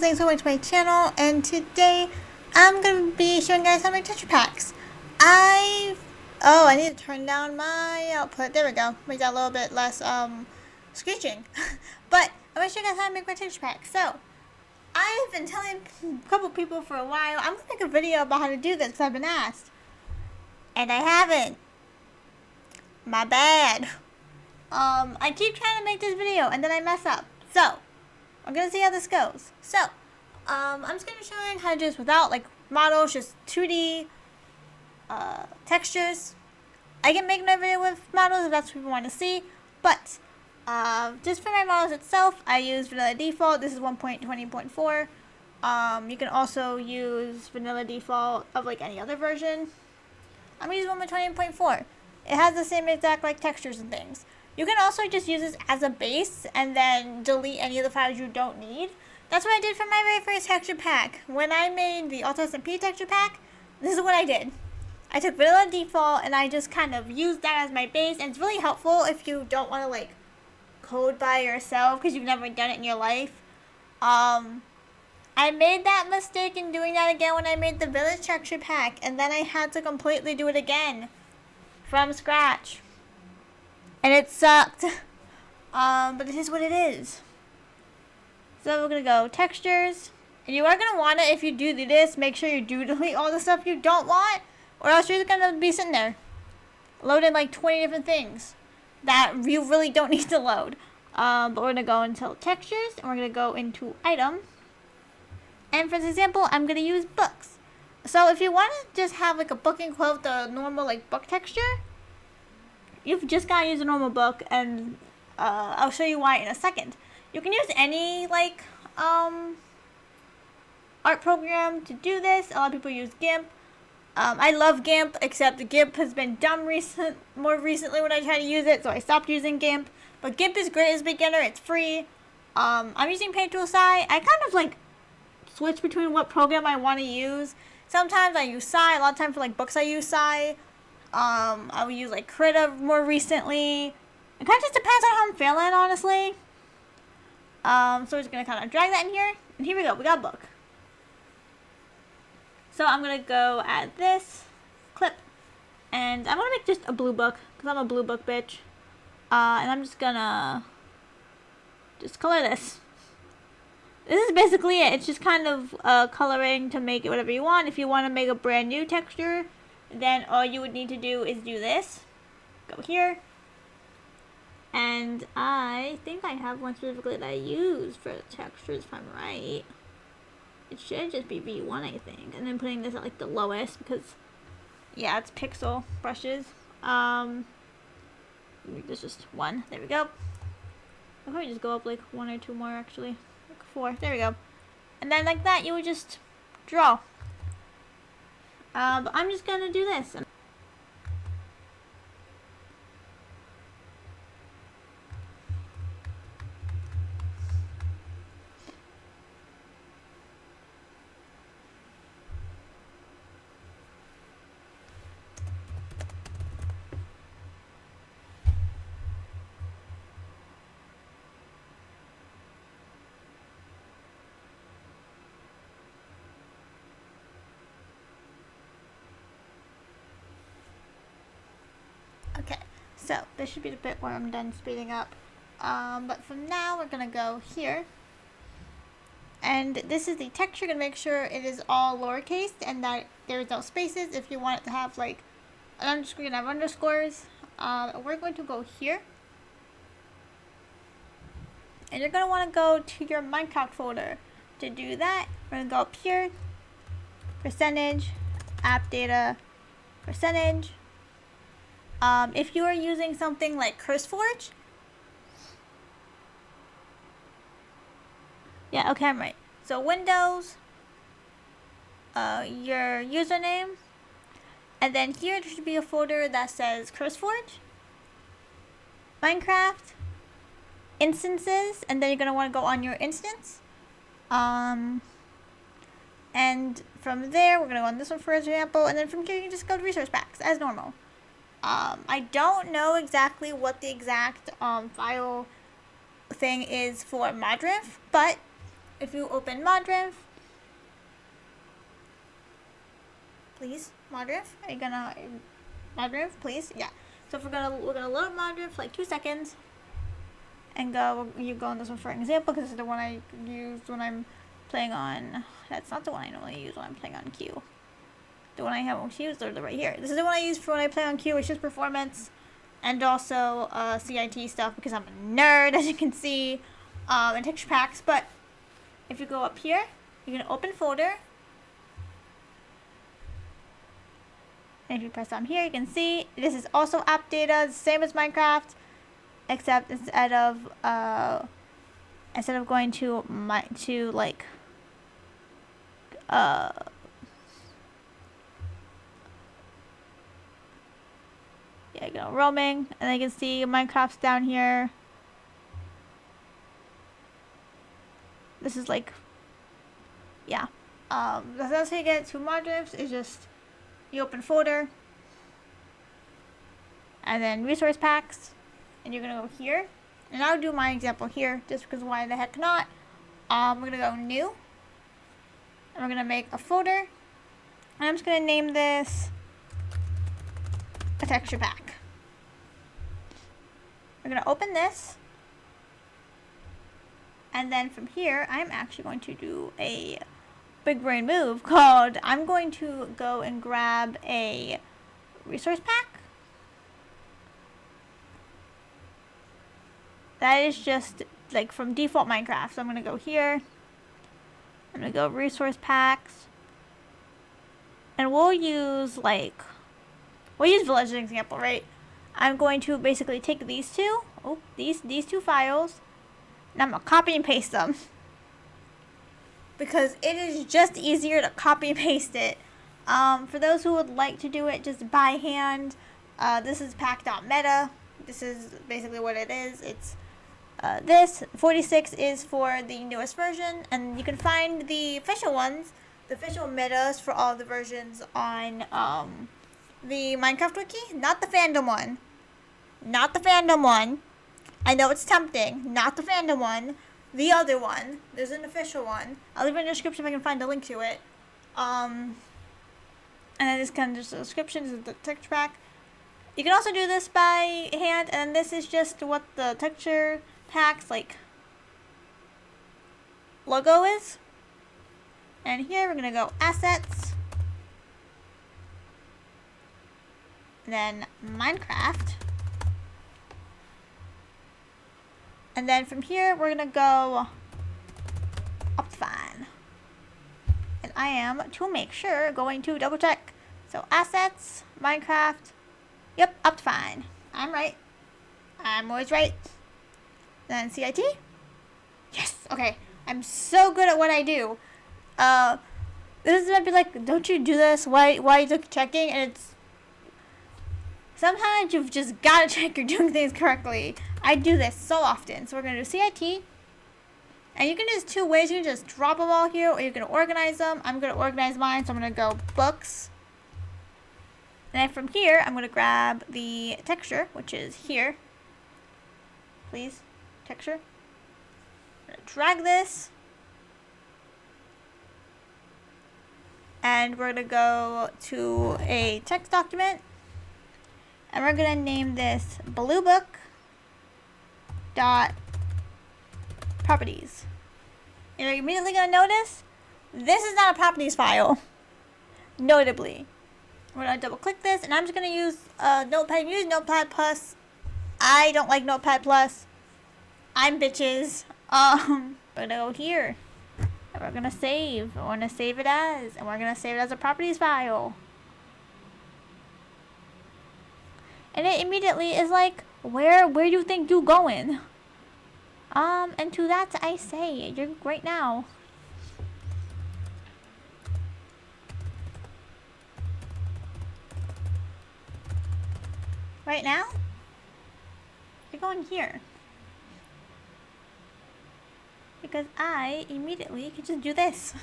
guys, thanks for watching my channel, and today I'm going to be showing you guys how to make texture packs. I need to turn down my output. There we go. Make that a little bit less screeching. But I'm going to show you guys how to make my texture pack. So I've been telling a couple people for a while I'm going to make a video about how to do this because I've been asked, and I haven't. My bad. I keep trying to make this video and then I mess up. So I'm gonna see how this goes. So, I'm just gonna show you how to do this without like models, just 2D textures. I can make another video with models if that's what people want to see, but just for my models itself, I use vanilla default. This is 1.20.4. You can also use vanilla default of like any other version. I'm using 1.20.4. It has the same exact like textures and things. You can also just use this as a base and then delete any of the files you don't need. That's what I did for my very first texture pack. When I made the SMP texture pack, this is what I did. I took vanilla default and I just kind of used that as my base, and it's really helpful if you don't want to like code by yourself because you've never done it in your life. I made that mistake in doing that again when I made the village texture pack, and then I had to completely do it again from scratch. And it sucked. But it is what it is. So we're going to go textures. And you are going to want to, if you do this, make sure you do delete all the stuff you don't want, or else you're going to be sitting there loading like 20 different things that you really don't need to load. But we're going to go into textures, and we're going to go into item. And for this example, I'm going to use books. So if you want to just have like a book and quote the normal like book texture, you've just got to use a normal book, and I'll show you why in a second. You can use any like art program to do this. A lot of people use GIMP. I love GIMP, except the GIMP has been dumb more recently when I try to use it, so I stopped using GIMP. But GIMP is great as a beginner. It's free. I'm using Paint Tool Sci. I kind of like switch between what program I want to use. Sometimes I use Sci. A lot of times for like books I use Sci. I will use like Krita more recently. It kind of just depends on how I'm feeling, honestly. So we're just going to kind of drag that in here. And here we go. We got a book. So I'm going to go add this clip. And I'm going to make just a blue book, because I'm a blue book bitch. And I'm just going to just color this. This is basically it. It's just kind of coloring to make it whatever you want. If you want to make a brand new texture, then all you would need to do is do this. Go here. And I think I have one specifically that I use for the textures, if I'm right. It should just be V1, I think. And then putting this at like the lowest because, yeah, it's pixel brushes. There's just one. There we go. I'll probably just go up like one or two more, actually. Like 4. There we go. And then like that, you would just draw. But I'm just gonna do this. Okay, so this should be the bit where I'm done speeding up. But from now, we're going to go here. And this is the texture. Going to make sure it is all lowercase and that there's no spaces. If you want it to have like an underscore, you can have underscores. We're going to go here. And you're going to want to go to your Minecraft folder. To do that, we're going to go up here. Percentage, app data, percentage. If you are using something like CurseForge, yeah, okay, I'm right. So Windows, your username, and then here there should be a folder that says CurseForge, Minecraft, instances, and then you're gonna want to go on your instance. And from there, we're gonna go on this one for example, and then from here you can just go to resource packs as normal. I don't know exactly what the exact file thing is for Modriff, but if you open modriff, please, modriff, are you gonna, modriff, please, yeah. So if we're gonna load modriff for like 2 seconds, and you go on this one for example, because this is the one I use when I'm playing on, that's not the one I normally use when I'm playing on Q. The one I have on Q is literally right here. This is the one I use for when I play on Q, it's just performance, and also CIT stuff, because I'm a nerd, as you can see, and texture packs. But if you go up here, you can open folder, and if you press on here, you can see this is also app data, same as Minecraft, except instead of going to yeah, you go roaming, and then you can see Minecraft's down here. This is like, yeah. That's how you get to modriffs, is just you open folder, and then resource packs, and you're gonna go here, and I'll do my example here just because why the heck not. We're gonna go new, and we're gonna make a folder, and I'm just gonna name this a texture pack. We're gonna open this, and then from here I'm actually going to do a big brain move called, I'm going to go and grab a resource pack that is just like from default Minecraft. So I'm gonna go here, I'm gonna go resource packs, and we'll use village as an example, right? I'm going to basically take these two, these two files, and I'm gonna copy and paste them. Because it is just easier to copy and paste it. For those who would like to do it just by hand, this is pack.meta. This is basically what it is. It's this 46 is for the newest version, and you can find the official ones, the official metas for all the versions on the Minecraft wiki, not the fandom one. Not the fandom one. I know it's tempting. Not the fandom one. The other one. There's an official one. I'll leave it in the description if I can find a link to it. And then this kind of just a description. This is the texture pack. You can also do this by hand, and this is just what the texture pack's logo is. And here we're gonna go assets, and then Minecraft. And then from here, we're gonna go Optifine. And I am, to make sure, going to double check. So assets, Minecraft, yep, Optifine. I'm right. I'm always right. Then CIT. Yes, okay. I'm so good at what I do. This might be like, don't you do this? Why are you checking? And it's, sometimes you've just gotta check you're doing things correctly. I do this so often. So we're going to do CIT. And you can do this 2 ways. You can just drop them all here, or you can organize them. I'm going to organize mine, so I'm going to go books. And then from here, I'm going to grab the texture, which is here. Please, texture. I'm going to drag this. And we're going to go to a text document. And we're going to name this bluebook dot properties. You're immediately going to notice this is not a properties file. Notably, we're going to double click this, and I'm just going to use Notepad. Use Notepad Plus. I don't like Notepad Plus. I'm bitches. We're going to go here, and we're going to save. We're going to save it as, and we're going to save it as a properties file. And it immediately is like, where do you think you're going? And to that I say, you're great now. Right now, you're going here. Because I immediately can just do this.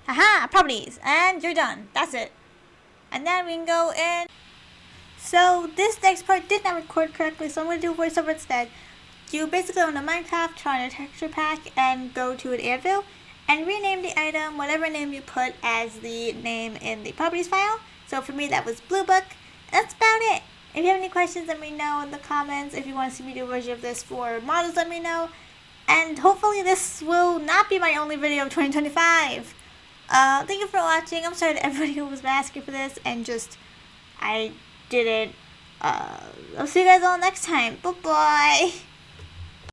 Haha, properties, and you're done. That's it. And then we can go in. So this next part did not record correctly, so I'm going to do voiceover instead. You basically go into Minecraft, try a texture pack, and go to an anvil, and rename the item whatever name you put as the name in the properties file. So for me that was Blue Book. That's about it. If you have any questions, let me know in the comments. If you want to see me do a version of this for models, let me know. And hopefully this will not be my only video of 2025. Thank you for watching. I'm sorry to everybody who was asking for this and just, I didn't. I'll see you guys all next time. Bye-bye.